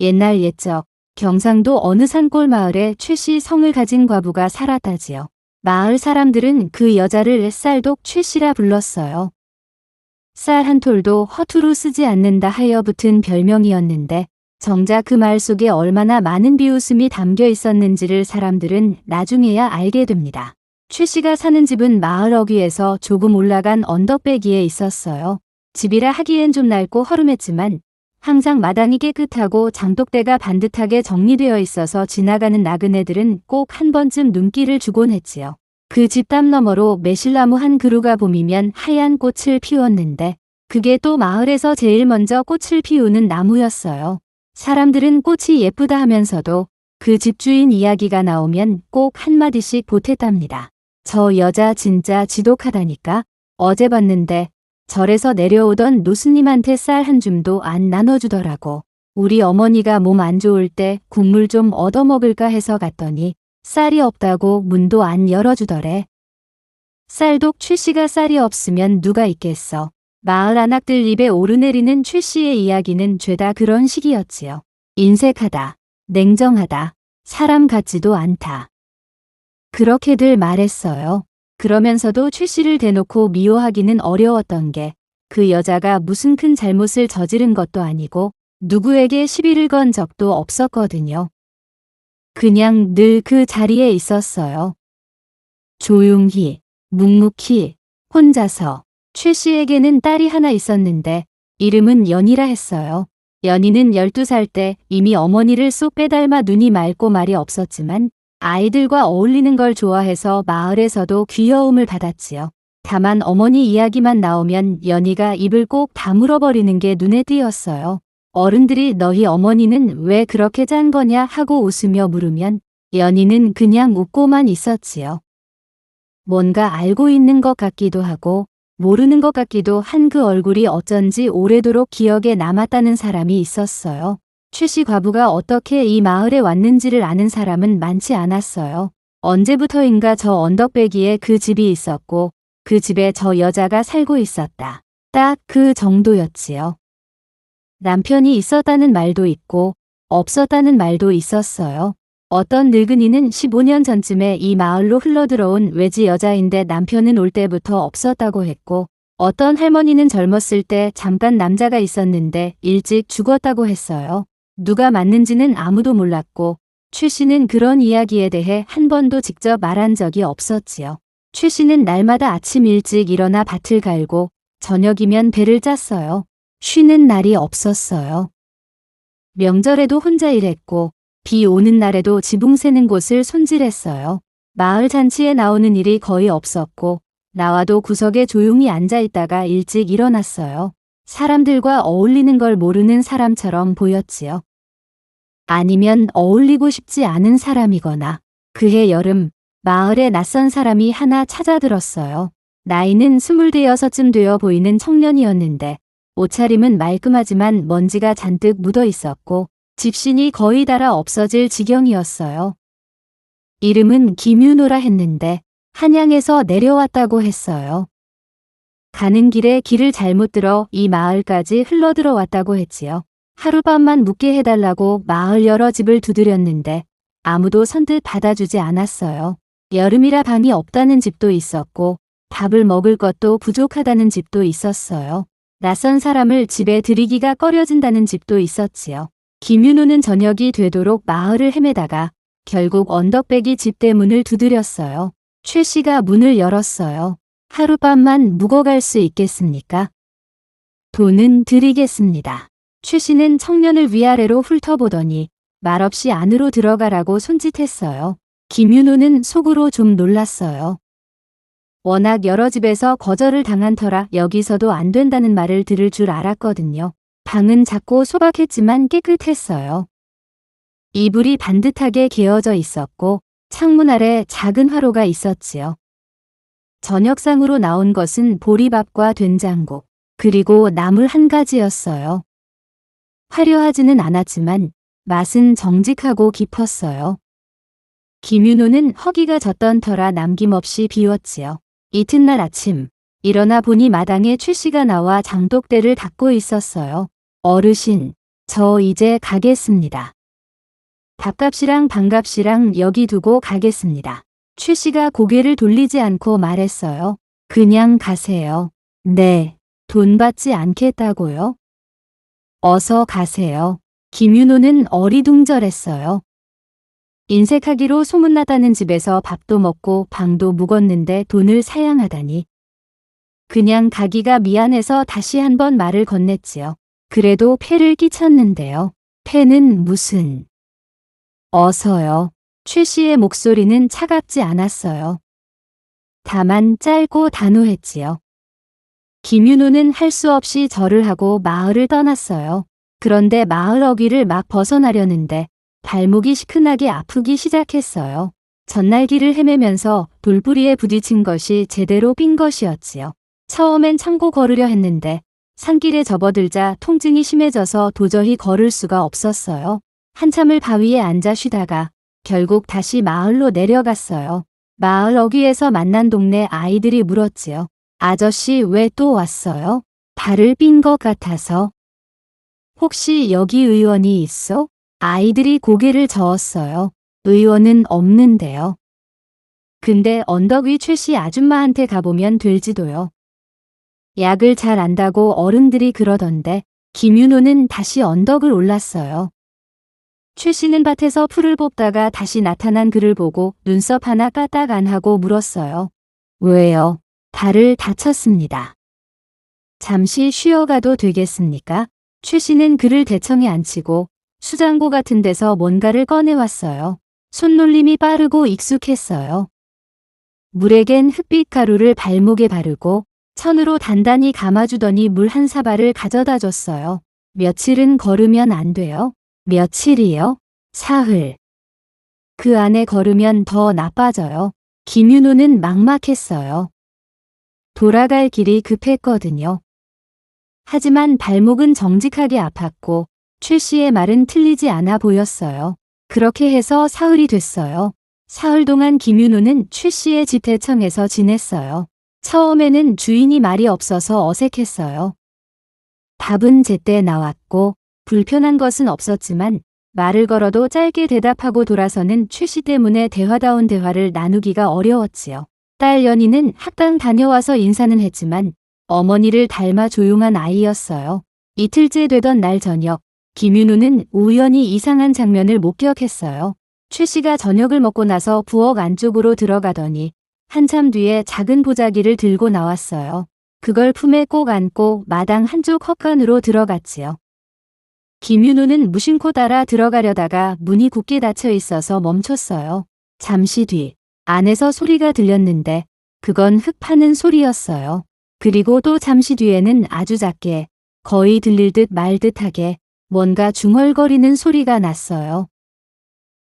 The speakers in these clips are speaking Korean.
옛날 옛적 경상도 어느 산골 마을에 최씨 성을 가진 과부가 살았다지요. 마을 사람들은 그 여자를 쌀독 최씨라 불렀어요. 쌀 한 톨도 허투루 쓰지 않는다 하여 붙은 별명이었는데 정작 그 말 속에 얼마나 많은 비웃음이 담겨 있었는지를 사람들은 나중에야 알게 됩니다. 최씨가 사는 집은 마을 어귀에서 조금 올라간 언덕배기에 있었어요. 집이라 하기엔 좀 낡고 허름했지만 항상 마당이 깨끗하고 장독대가 반듯하게 정리되어 있어서 지나가는 나그네들은 꼭 한 번쯤 눈길을 주곤 했지요. 그 집 담 너머로 매실나무 한 그루가 봄이면 하얀 꽃을 피웠는데 그게 또 마을에서 제일 먼저 꽃을 피우는 나무였어요. 사람들은 꽃이 예쁘다 하면서도 그 집주인 이야기가 나오면 꼭 한마디씩 보탰답니다. 저 여자 진짜 지독하다니까. 어제 봤는데 절에서 내려오던 노스님한테 쌀 한 줌도 안 나눠주더라고. 우리 어머니가 몸 안 좋을 때 국물 좀 얻어먹을까 해서 갔더니 쌀이 없다고 문도 안 열어주더래. 쌀독 최씨가 쌀이 없으면 누가 있겠어. 마을 아낙들 입에 오르내리는 최씨의 이야기는 죄다 그런 식이었지요. 인색하다, 냉정하다, 사람 같지도 않다. 그렇게들 말했어요. 그러면서도 최씨를 대놓고 미워하기는 어려웠던 게 그 여자가 무슨 큰 잘못을 저지른 것도 아니고 누구에게 시비를 건 적도 없었거든요. 그냥 늘 그 자리에 있었어요. 조용히, 묵묵히, 혼자서. 최씨에게는 딸이 하나 있었는데 이름은 연희라 했어요. 연희는 12살 때 이미 어머니를 쏙 빼닮아 눈이 맑고 말이 없었지만 아이들과 어울리는 걸 좋아해서 마을에서도 귀여움을 받았지요. 다만 어머니 이야기만 나오면 연희가 입을 꼭 다물어버리는 게 눈에 띄었어요. 어른들이 너희 어머니는 왜 그렇게 짠 거냐 하고 웃으며 물으면 연희는 그냥 웃고만 있었지요. 뭔가 알고 있는 것 같기도 하고 모르는 것 같기도 한 그 얼굴이 어쩐지 오래도록 기억에 남았다는 사람이 있었어요. 최씨 과부가 어떻게 이 마을에 왔는지를 아는 사람은 많지 않았어요. 언제부터인가 저 언덕배기에 그 집이 있었고 그 집에 저 여자가 살고 있었다. 딱 그 정도였지요. 남편이 있었다는 말도 있고 없었다는 말도 있었어요. 어떤 늙은이는 15년 전쯤에 이 마을로 흘러들어온 외지 여자인데 남편은 올 때부터 없었다고 했고 어떤 할머니는 젊었을 때 잠깐 남자가 있었는데 일찍 죽었다고 했어요. 누가 맞는지는 아무도 몰랐고 최 씨는 그런 이야기에 대해 한 번도 직접 말한 적이 없었지요. 최 씨는 날마다 아침 일찍 일어나 밭을 갈고 저녁이면 배를 짰어요. 쉬는 날이 없었어요. 명절에도 혼자 일했고 비 오는 날에도 지붕 새는 곳을 손질했어요. 마을 잔치에 나오는 일이 거의 없었고 나와도 구석에 조용히 앉아 있다가 일찍 일어났어요. 사람들과 어울리는 걸 모르는 사람처럼 보였지요. 아니면 어울리고 싶지 않은 사람이거나 그해 여름 마을에 낯선 사람이 하나 찾아들었어요. 나이는 26쯤 되어 보이는 청년이었는데 옷차림은 말끔하지만 먼지가 잔뜩 묻어 있었고 집신이 거의 닳아 없어질 지경이었어요. 이름은 김윤호라 했는데 한양에서 내려왔다고 했어요. 가는 길에 길을 잘못 들어 이 마을까지 흘러들어왔다고 했지요. 하룻밤만 묵게 해달라고 마을 여러 집을 두드렸는데 아무도 선뜻 받아주지 않았어요. 여름이라 방이 없다는 집도 있었고 밥을 먹을 것도 부족하다는 집도 있었어요. 낯선 사람을 집에 들이기가 꺼려진다는 집도 있었지요. 김윤호는 저녁이 되도록 마을을 헤매다가 결국 언덕배기 집대 문을 두드렸어요. 최 씨가 문을 열었어요. 하룻밤만 묵어갈 수 있겠습니까? 돈은 드리겠습니다. 최 씨는 청년을 위아래로 훑어보더니 말없이 안으로 들어가라고 손짓했어요. 김윤호는 속으로 좀 놀랐어요. 워낙 여러 집에서 거절을 당한 터라 여기서도 안 된다는 말을 들을 줄 알았거든요. 방은 작고 소박했지만 깨끗했어요. 이불이 반듯하게 개어져 있었고 창문 아래 작은 화로가 있었지요. 저녁상으로 나온 것은 보리밥과 된장국, 그리고 나물 한 가지였어요. 화려하지는 않았지만 맛은 정직하고 깊었어요. 김윤호는 허기가 졌던 터라 남김없이 비웠지요. 이튿날 아침 일어나 보니 마당에 최 씨가 나와 장독대를 닦고 있었어요. 어르신, 저 이제 가겠습니다. 밥값이랑 방값이랑 여기 두고 가겠습니다. 최 씨가 고개를 돌리지 않고 말했어요. 그냥 가세요. 네, 돈 받지 않겠다고요? 어서 가세요. 김윤호는 어리둥절했어요. 인색하기로 소문나다는 집에서 밥도 먹고 방도 묵었는데 돈을 사양하다니. 그냥 가기가 미안해서 다시 한번 말을 건넸지요. 그래도 폐를 끼쳤는데요. 폐는 무슨... 어서요. 최 씨의 목소리는 차갑지 않았어요. 다만 짧고 단호했지요. 김윤호는 할 수 없이 절을 하고 마을을 떠났어요. 그런데 마을 어귀를 막 벗어나려는데 발목이 시큰하게 아프기 시작했어요. 전날 길을 헤매면서 돌부리에 부딪힌 것이 제대로 삔 것이었지요. 처음엔 참고 걸으려 했는데 산길에 접어들자 통증이 심해져서 도저히 걸을 수가 없었어요. 한참을 바위에 앉아 쉬다가 결국 다시 마을로 내려갔어요. 마을 어귀에서 만난 동네 아이들이 물었지요. 아저씨 왜 또 왔어요? 발을 삔 것 같아서. 혹시 여기 의원이 있어? 아이들이 고개를 저었어요. 의원은 없는데요. 근데 언덕 위 최 씨 아줌마한테 가보면 될지도요. 약을 잘 안다고 어른들이 그러던데. 김윤호는 다시 언덕을 올랐어요. 최 씨는 밭에서 풀을 뽑다가 다시 나타난 그를 보고 눈썹 하나 까딱 안 하고 물었어요. 왜요? 발을 다쳤습니다. 잠시 쉬어가도 되겠습니까? 최 씨는 그를 대청에 앉히고 수장고 같은 데서 뭔가를 꺼내왔어요. 손놀림이 빠르고 익숙했어요. 물에겐 흑빛 가루를 발목에 바르고 천으로 단단히 감아주더니 물 한 사발을 가져다 줬어요. 며칠은 걸으면 안 돼요? 며칠이요? 사흘. 그 안에 걸으면 더 나빠져요. 김윤호는 막막했어요. 돌아갈 길이 급했거든요. 하지만 발목은 정직하게 아팠고 최 씨의 말은 틀리지 않아 보였어요. 그렇게 해서 사흘이 됐어요. 사흘 동안 김윤호는 최 씨의 집 대청에서 지냈어요. 처음에는 주인이 말이 없어서 어색했어요. 밥은 제때 나왔고 불편한 것은 없었지만 말을 걸어도 짧게 대답하고 돌아서는 최 씨 때문에 대화다운 대화를 나누기가 어려웠지요. 딸 연희는 학당 다녀와서 인사는 했지만 어머니를 닮아 조용한 아이였어요. 이틀째 되던 날 저녁, 김윤호는 우연히 이상한 장면을 목격했어요. 최 씨가 저녁을 먹고 나서 부엌 안쪽으로 들어가더니 한참 뒤에 작은 보자기를 들고 나왔어요. 그걸 품에 꼭 안고 마당 한쪽 헛간으로 들어갔지요. 김윤호는 무심코 따라 들어가려다가 문이 굳게 닫혀 있어서 멈췄어요. 잠시 뒤 안에서 소리가 들렸는데 그건 흙 파는 소리였어요. 그리고 또 잠시 뒤에는 아주 작게 거의 들릴 듯 말 듯하게 뭔가 중얼거리는 소리가 났어요.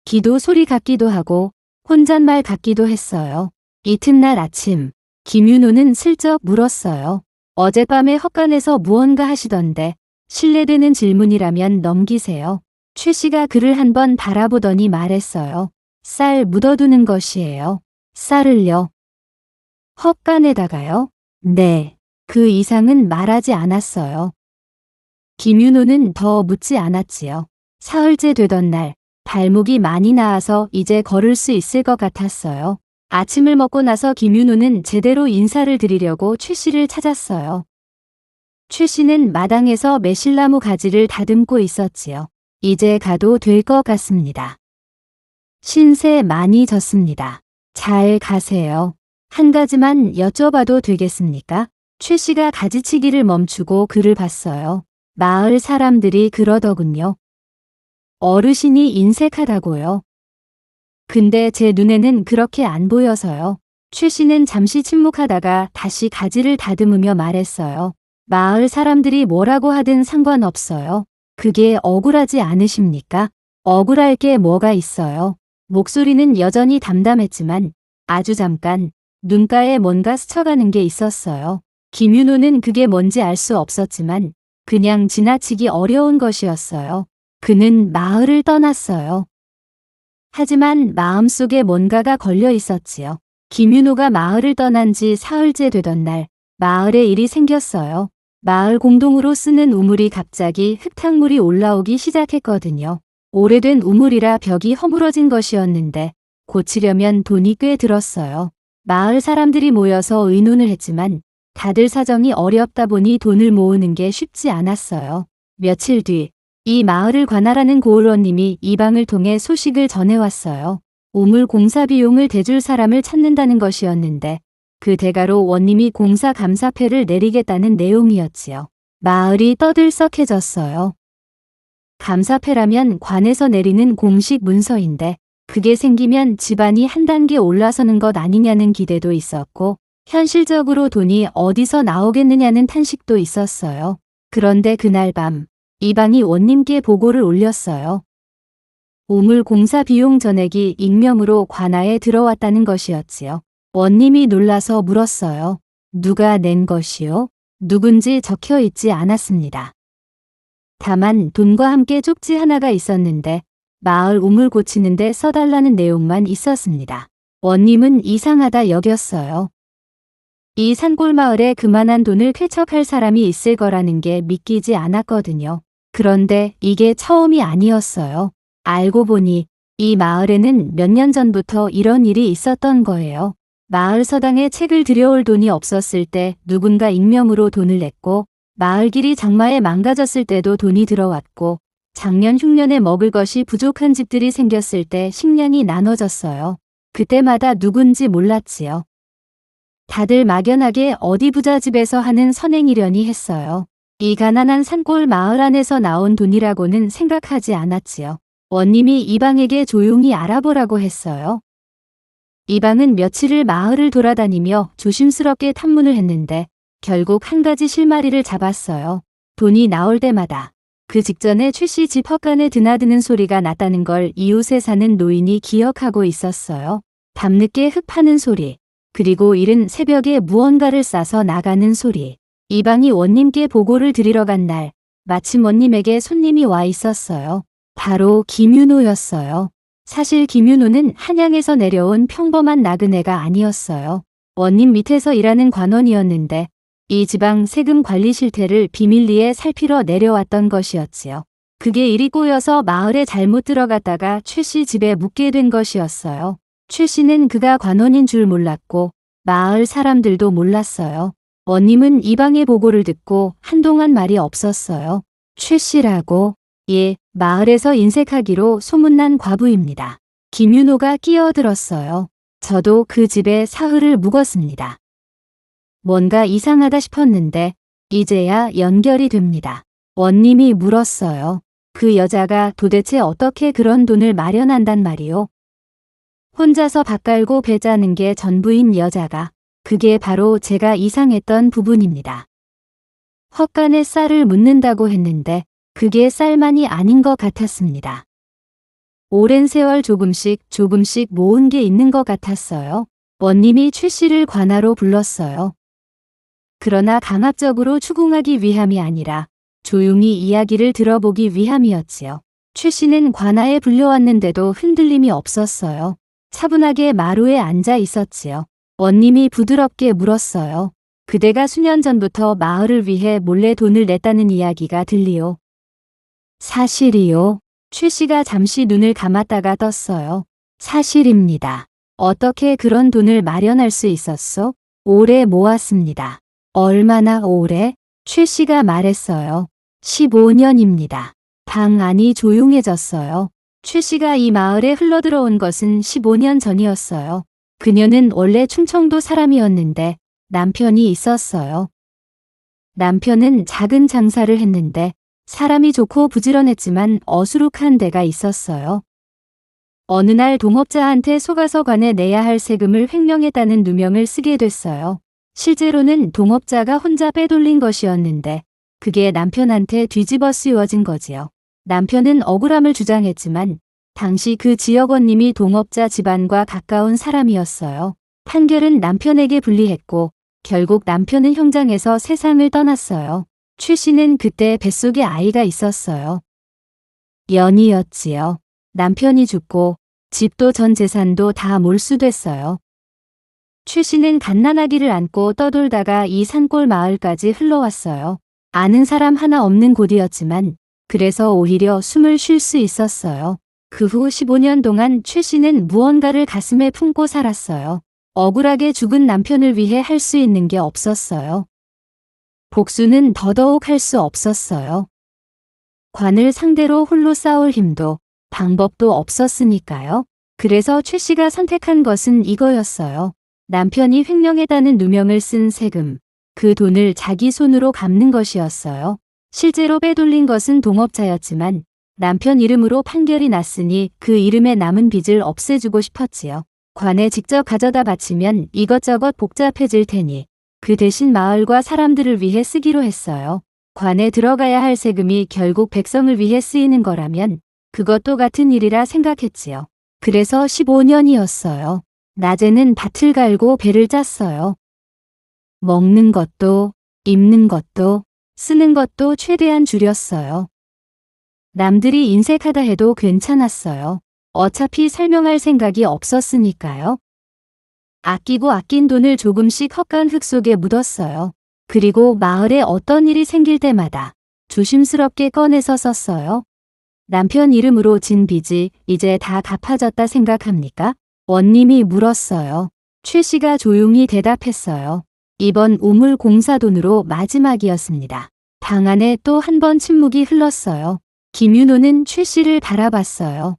기도 소리 같기도 하고 혼잣말 같기도 했어요. 이튿날 아침 김윤호는 슬쩍 물었어요. 어젯밤에 헛간에서 무언가 하시던데 실례되는 질문이라면 넘기세요. 최 씨가 그를 한번 바라보더니 말했어요. 쌀 묻어두는 것이에요. 쌀을요? 헛간에다가요? 네. 그 이상은 말하지 않았어요. 김윤호는 더 묻지 않았지요. 사흘째 되던 날 발목이 많이 나아서 이제 걸을 수 있을 것 같았어요. 아침을 먹고 나서 김윤호는 제대로 인사를 드리려고 최 씨를 찾았어요. 최 씨는 마당에서 매실나무 가지를 다듬고 있었지요. 이제 가도 될 것 같습니다. 신세 많이 졌습니다. 잘 가세요. 한 가지만 여쭤봐도 되겠습니까? 최 씨가 가지치기를 멈추고 그를 봤어요. 마을 사람들이 그러더군요. 어르신이 인색하다고요. 근데 제 눈에는 그렇게 안 보여서요. 최 씨는 잠시 침묵하다가 다시 가지를 다듬으며 말했어요. 마을 사람들이 뭐라고 하든 상관없어요. 그게 억울하지 않으십니까? 억울할 게 뭐가 있어요. 목소리는 여전히 담담했지만 아주 잠깐 눈가에 뭔가 스쳐가는 게 있었어요. 김윤호는 그게 뭔지 알 수 없었지만 그냥 지나치기 어려운 것이었어요. 그는 마을을 떠났어요. 하지만 마음속에 뭔가가 걸려 있었지요. 김윤호가 마을을 떠난 지 사흘째 되던 날 마을에 일이 생겼어요. 마을 공동으로 쓰는 우물이 갑자기 흙탕물이 올라오기 시작했거든요. 오래된 우물이라 벽이 허물어진 것이었는데 고치려면 돈이 꽤 들었어요. 마을 사람들이 모여서 의논을 했지만 다들 사정이 어렵다 보니 돈을 모으는 게 쉽지 않았어요. 며칠 뒤 이 마을을 관할하는 고을원님이 이방을 통해 소식을 전해왔어요. 우물 공사 비용을 대줄 사람을 찾는다는 것이었는데 그 대가로 원님이 공사 감사패를 내리겠다는 내용이었지요. 마을이 떠들썩해졌어요. 감사패라면 관에서 내리는 공식 문서인데 그게 생기면 집안이 한 단계 올라서는 것 아니냐는 기대도 있었고 현실적으로 돈이 어디서 나오겠느냐는 탄식도 있었어요. 그런데 그날 밤 이방이 원님께 보고를 올렸어요. 우물 공사 비용 전액이 익명으로 관아에 들어왔다는 것이었지요. 원님이 놀라서 물었어요. 누가 낸 것이요? 누군지 적혀 있지 않았습니다. 다만 돈과 함께 쪽지 하나가 있었는데 마을 우물 고치는데 써달라는 내용만 있었습니다. 원님은 이상하다 여겼어요. 이 산골마을에 그만한 돈을 쾌척할 사람이 있을 거라는 게 믿기지 않았거든요. 그런데 이게 처음이 아니었어요. 알고 보니 이 마을에는 몇 년 전부터 이런 일이 있었던 거예요. 마을 서당에 책을 들여올 돈이 없었을 때 누군가 익명으로 돈을 냈고 마을 길이 장마에 망가졌을 때도 돈이 들어왔고 작년 흉년에 먹을 것이 부족한 집들이 생겼을 때 식량이 나눠졌어요. 그때마다 누군지 몰랐지요. 다들 막연하게 어디 부자 집에서 하는 선행이려니 했어요. 이 가난한 산골 마을 안에서 나온 돈이라고는 생각하지 않았지요. 원님이 이방에게 조용히 알아보라고 했어요. 이방은 며칠을 마을을 돌아다니며 조심스럽게 탐문을 했는데 결국 한 가지 실마리를 잡았어요. 돈이 나올 때마다 그 직전에 최씨 집 헛간에 드나드는 소리가 났다는 걸 이웃에 사는 노인이 기억하고 있었어요. 밤늦게 흙 파는 소리, 그리고 이른 새벽에 무언가를 싸서 나가는 소리. 이방이 원님께 보고를 드리러 간 날 마침 원님에게 손님이 와 있었어요. 바로 김윤호였어요. 사실 김윤호는 한양에서 내려온 평범한 나그네가 아니었어요. 원님 밑에서 일하는 관원이었는데 이 지방 세금 관리 실태를 비밀리에 살피러 내려왔던 것이었지요. 그게 일이 꼬여서 마을에 잘못 들어갔다가 최씨 집에 묵게 된 것이었어요. 최씨는 그가 관원인 줄 몰랐고 마을 사람들도 몰랐어요. 원님은 이방의 보고를 듣고 한동안 말이 없었어요. 최씨라고? 예, 마을에서 인색하기로 소문난 과부입니다. 김윤호가 끼어들었어요. 저도 그 집에 사흘을 묵었습니다. 뭔가 이상하다 싶었는데 이제야 연결이 됩니다. 원님이 물었어요. 그 여자가 도대체 어떻게 그런 돈을 마련한단 말이오? 혼자서 밥 깔고 배 짜는 게 전부인 여자가 그게 바로 제가 이상했던 부분입니다. 헛간에 쌀을 묻는다고 했는데 그게 쌀만이 아닌 것 같았습니다. 오랜 세월 조금씩 모은 게 있는 것 같았어요. 원님이 최씨를 관아로 불렀어요. 그러나 강압적으로 추궁하기 위함이 아니라 조용히 이야기를 들어보기 위함이었지요. 최씨는 관아에 불려왔는데도 흔들림이 없었어요. 차분하게 마루에 앉아 있었지요. 원님이 부드럽게 물었어요. 그대가 수년 전부터 마을을 위해 몰래 돈을 냈다는 이야기가 들리오. 사실이요. 최씨가 잠시 눈을 감았다가 떴어요. 사실입니다. 어떻게 그런 돈을 마련할 수 있었소? 오래 모았습니다. 얼마나 오래? 최씨가 말했어요. 15년입니다. 방 안이 조용해졌어요. 최씨가 이 마을에 흘러들어온 것은 15년 전이었어요. 그녀는 원래 충청도 사람이었는데 남편이 있었어요. 남편은 작은 장사를 했는데 사람이 좋고 부지런했지만 어수룩한 데가 있었어요. 어느 날 동업자한테 속아서 관에 내야 할 세금을 횡령했다는 누명을 쓰게 됐어요. 실제로는 동업자가 혼자 빼돌린 것이었는데 그게 남편한테 뒤집어 씌워진 거지요. 남편은 억울함을 주장했지만 당시 그 지역 원님이 동업자 집안과 가까운 사람이었어요. 판결은 남편에게 불리했고 결국 남편은 형장에서 세상을 떠났어요. 최씨는 그때 뱃속에 아이가 있었어요. 연이었지요. 남편이 죽고 집도 전 재산도 다 몰수됐어요. 최씨는 갓난아기를 안고 떠돌다가 이 산골 마을까지 흘러왔어요. 아는 사람 하나 없는 곳이었지만 그래서 오히려 숨을 쉴 수 있었어요. 그 후 15년 동안 최 씨는 무언가를 가슴에 품고 살았어요. 억울하게 죽은 남편을 위해 할 수 있는 게 없었어요. 복수는 더더욱 할 수 없었어요. 관을 상대로 홀로 싸울 힘도 방법도 없었으니까요. 그래서 최 씨가 선택한 것은 이거였어요. 남편이 횡령했다는 누명을 쓴 세금, 그 돈을 자기 손으로 갚는 것이었어요. 실제로 빼돌린 것은 동업자였지만 남편 이름으로 판결이 났으니 그 이름에 남은 빚을 없애주고 싶었지요. 관에 직접 가져다 바치면 이것저것 복잡해질 테니 그 대신 마을과 사람들을 위해 쓰기로 했어요. 관에 들어가야 할 세금이 결국 백성을 위해 쓰이는 거라면 그것도 같은 일이라 생각했지요. 그래서 15년이었어요. 낮에는 밭을 갈고 배를 짰어요. 먹는 것도, 입는 것도, 쓰는 것도 최대한 줄였어요. 남들이 인색하다 해도 괜찮았어요. 어차피 설명할 생각이 없었으니까요. 아끼고 아낀 돈을 조금씩 헛간 흙 속에 묻었어요. 그리고 마을에 어떤 일이 생길 때마다 조심스럽게 꺼내서 썼어요. 남편 이름으로 진 빚이 이제 다 갚아졌다 생각합니까? 원님이 물었어요. 최 씨가 조용히 대답했어요. 이번 우물 공사 돈으로 마지막이었습니다. 방 안에 또 한 번 침묵이 흘렀어요. 김윤호는 최 씨를 바라봤어요.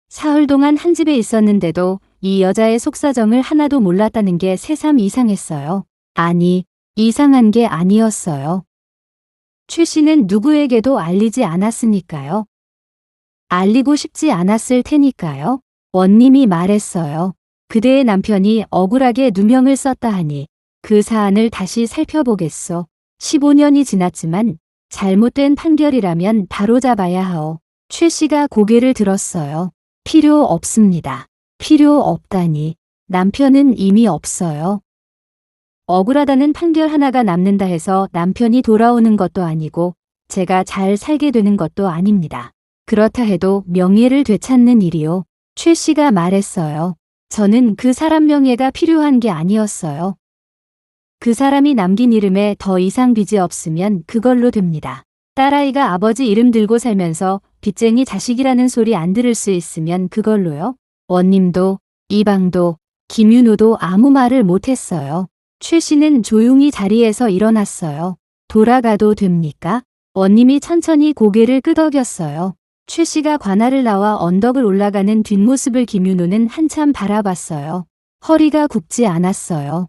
사흘 동안 한 집에 있었는데도 이 여자의 속사정을 하나도 몰랐다는 게 새삼 이상했어요. 아니, 이상한 게 아니었어요. 최 씨는 누구에게도 알리지 않았으니까요. 알리고 싶지 않았을 테니까요. 원님이 말했어요. 그대의 남편이 억울하게 누명을 썼다 하니 그 사안을 다시 살펴보겠소. 15년이 지났지만 잘못된 판결이라면 바로잡아야 하오. 최 씨가 고개를 들었어요. 필요 없습니다. 필요 없다니. 남편은 이미 없어요. 억울하다는 판결 하나가 남는다 해서 남편이 돌아오는 것도 아니고 제가 잘 살게 되는 것도 아닙니다. 그렇다 해도 명예를 되찾는 일이요. 최 씨가 말했어요. 저는 그 사람 명예가 필요한 게 아니었어요. 그 사람이 남긴 이름에 더 이상 빚이 없으면 그걸로 됩니다. 딸아이가 아버지 이름 들고 살면서 빚쟁이 자식이라는 소리 안 들을 수 있으면 그걸로요. 원님도, 이방도, 김윤호도 아무 말을 못했어요. 최 씨는 조용히 자리에서 일어났어요. 돌아가도 됩니까? 원님이 천천히 고개를 끄덕였어요. 최 씨가 관아를 나와 언덕을 올라가는 뒷모습을 김윤호는 한참 바라봤어요. 허리가 굽지 않았어요.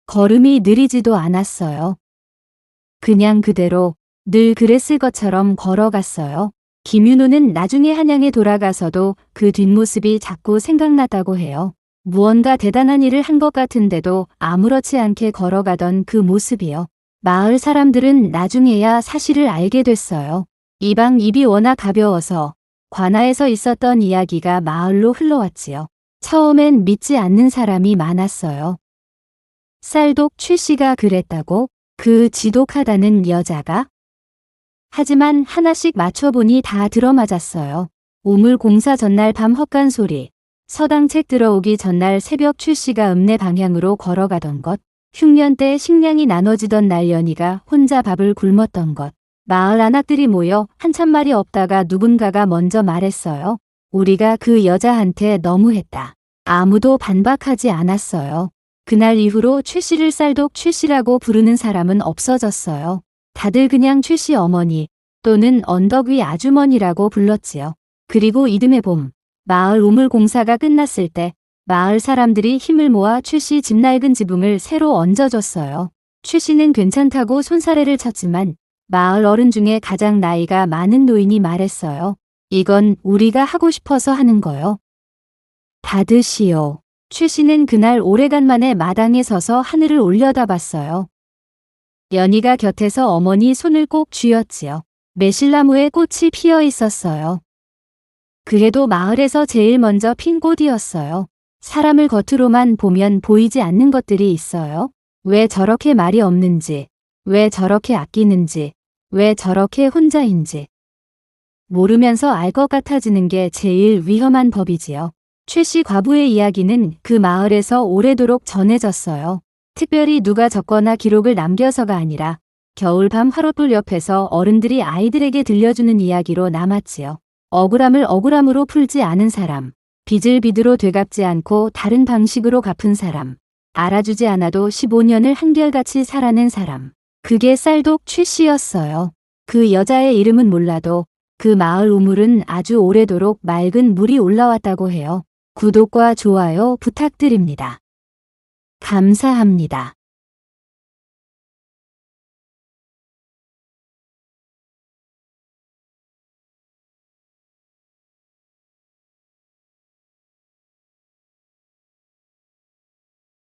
걸음이 느리지도 않았어요. 그냥 그대로 늘 그랬을 것처럼 걸어갔어요. 김윤호는 나중에 한양에 돌아가서도 그 뒷모습이 자꾸 생각났다고 해요. 무언가 대단한 일을 한 것 같은데도 아무렇지 않게 걸어가던 그 모습이요. 마을 사람들은 나중에야 사실을 알게 됐어요. 이방 입이 워낙 가벼워서 관아에서 있었던 이야기가 마을로 흘러왔지요. 처음엔 믿지 않는 사람이 많았어요. 쌀독 최 씨가 그랬다고? 그 지독하다는 여자가? 하지만 하나씩 맞춰보니 다 들어맞았어요. 우물 공사 전날 밤 헛간 소리, 서당책 들어오기 전날 새벽 최 씨가 읍내 방향으로 걸어가던 것, 흉년 때 식량이 나눠지던 날 연희가 혼자 밥을 굶었던 것, 마을 안악들이 모여 한참 말이 없다가 누군가가 먼저 말했어요. 우리가 그 여자한테 너무했다. 아무도 반박하지 않았어요. 그날 이후로 최 씨를 쌀독 최 씨라고 부르는 사람은 없어졌어요. 다들 그냥 최 씨 어머니 또는 언덕 위 아주머니라고 불렀지요. 그리고 이듬해 봄, 마을 우물 공사가 끝났을 때 마을 사람들이 힘을 모아 최 씨 집 낡은 지붕을 새로 얹어줬어요. 최 씨는 괜찮다고 손사래를 쳤지만 마을 어른 중에 가장 나이가 많은 노인이 말했어요. 이건 우리가 하고 싶어서 하는 거요. 받으시오. 최 씨는 그날 오래간만에 마당에 서서 하늘을 올려다봤어요. 연희가 곁에서 어머니 손을 꼭 쥐었지요. 매실나무에 꽃이 피어 있었어요. 그래도 마을에서 제일 먼저 핀 꽃이었어요. 사람을 겉으로만 보면 보이지 않는 것들이 있어요. 왜 저렇게 말이 없는지, 왜 저렇게 아끼는지, 왜 저렇게 혼자인지. 모르면서 알 것 같아지는 게 제일 위험한 법이지요. 최 씨 과부의 이야기는 그 마을에서 오래도록 전해졌어요. 특별히 누가 적거나 기록을 남겨서가 아니라 겨울밤 화롯불 옆에서 어른들이 아이들에게 들려주는 이야기로 남았지요. 억울함을 억울함으로 풀지 않은 사람, 빚을 빚으로 되갚지 않고 다른 방식으로 갚은 사람, 알아주지 않아도 15년을 한결같이 살아낸 사람. 그게 쌀독 최 씨였어요. 그 여자의 이름은 몰라도 그 마을 우물은 아주 오래도록 맑은 물이 올라왔다고 해요. 구독과 좋아요 부탁드립니다. 감사합니다.